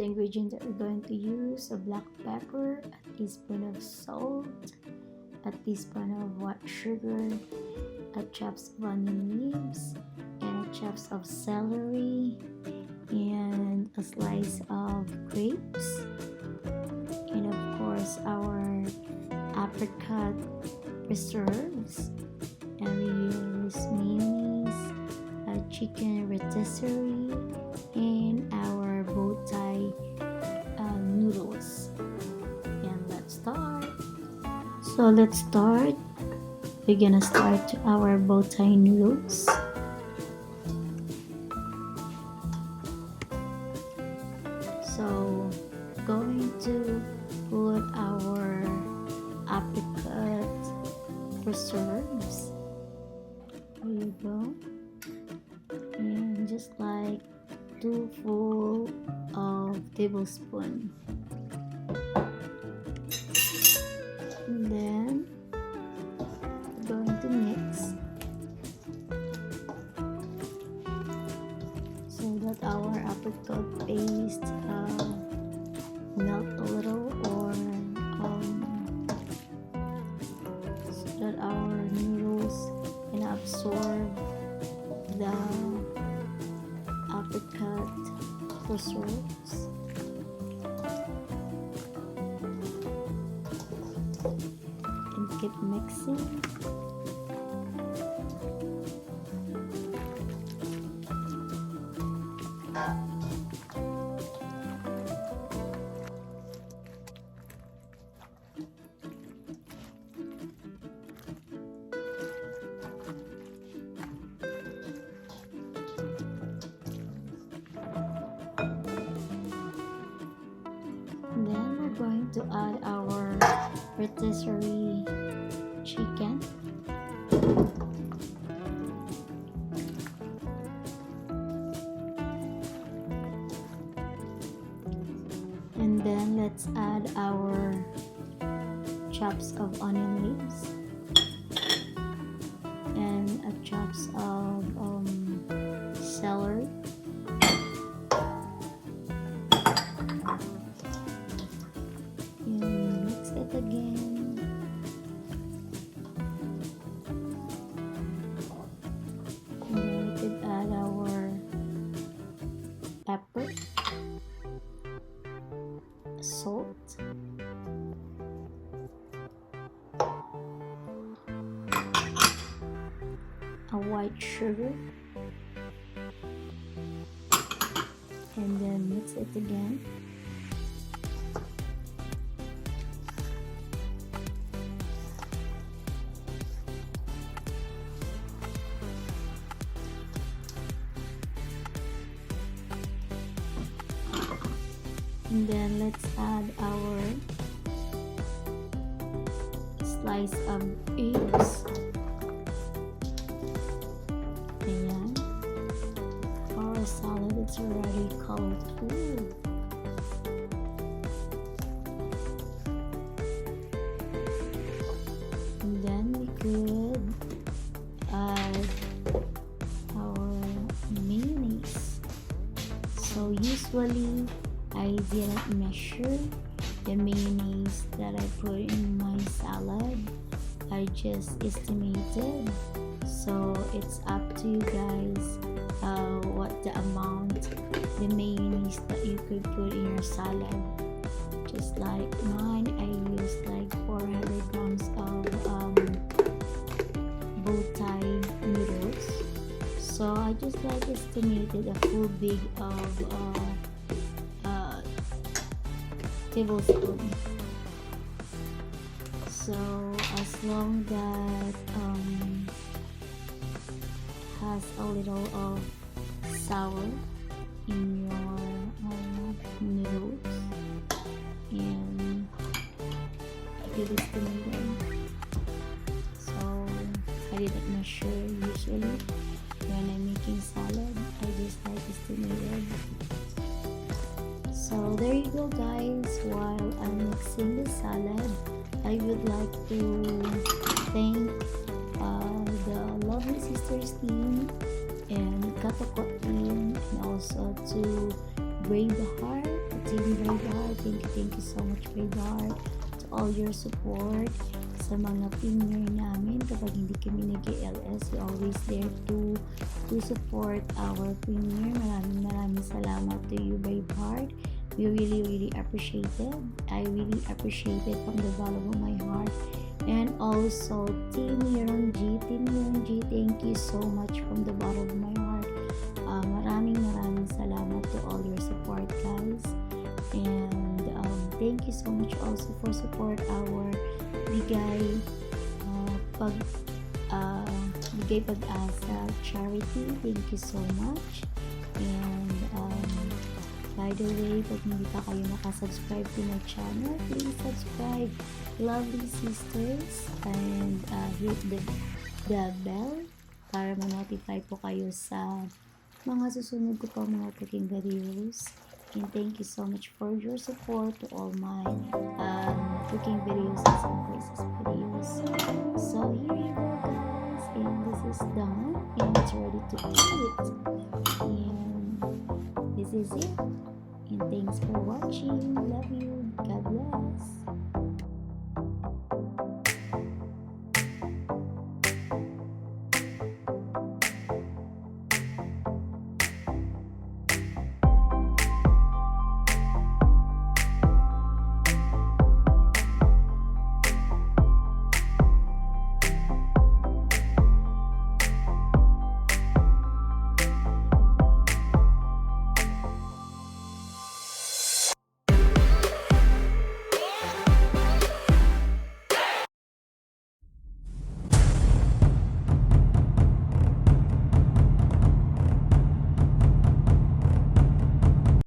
the ingredients that we're going to use: a black pepper, a teaspoon of salt, a teaspoon of white sugar, a chops of onion leaves, and a chops of celery, and a slice of grapes, and of course our apricot preserves. And we use mayonnaise, a chicken rotisserie, and our BOWTIE noodles. And let's start. So let's start. We're gonna start our BOWTIE noodles. So going to put our apricot preserves. There you go. And just like 2 full of tablespoon. And then we're going to mix so that our apricot paste melt a little, or so that our noodles can absorb the apricot preserves. And keep mixing. Then we're going to add our rotisserie chicken. And then let's add our chops of onion leaves and a chops of celery. And mix it again. And then we could add our pepper, salt, a white sugar, and then mix it again. And then let's add our slice of eggs. Ayan. Our salad is already colorful. And then we could add our mayonnaise. So usually I didn't measure the mayonnaise that I put in my salad. I just estimated. So it's up to you guys what the amount, the mayonnaise that you could put in your salad. Just like mine, I used like 400 grams of BOWTIE noodles. So I just like estimated a full big of tablespoon. So as long that has a little of sour in your noodles, and I did estimated. So I didn't measure usually when I'm making salad. I just like estimated. So there you go guys. While I'm mixing the salad, I would like to thank the Lovely Sisters team and APRICOT team, and also to Braveheart, Team Braveheart. Thank you so much, Braveheart, to all your support sa mga premier namin. Kapag hindi kami nag-LS, you always there to support our premier. Maraming salamat to you, Braveheart. We really appreciate it. I really appreciate it from the bottom of my heart. And also Team Yurongji, thank you so much from the bottom of my heart. Maraming salamat to all your support, guys. And thank you so much also for support our Bigay Pag-asa charity. Thank you so much. And by the way, pag hindi pa kayo nakasubscribe to my channel, please subscribe, lovely sisters, and hit the bell para ma-notify po kayo sa mga susunod ko pa mga cooking videos. And thank you so much for your support to all my cooking videos and some places videos. So here you go, guys, and this is done and it's ready to eat. And this is it. And thanks for watching. Love you. God bless.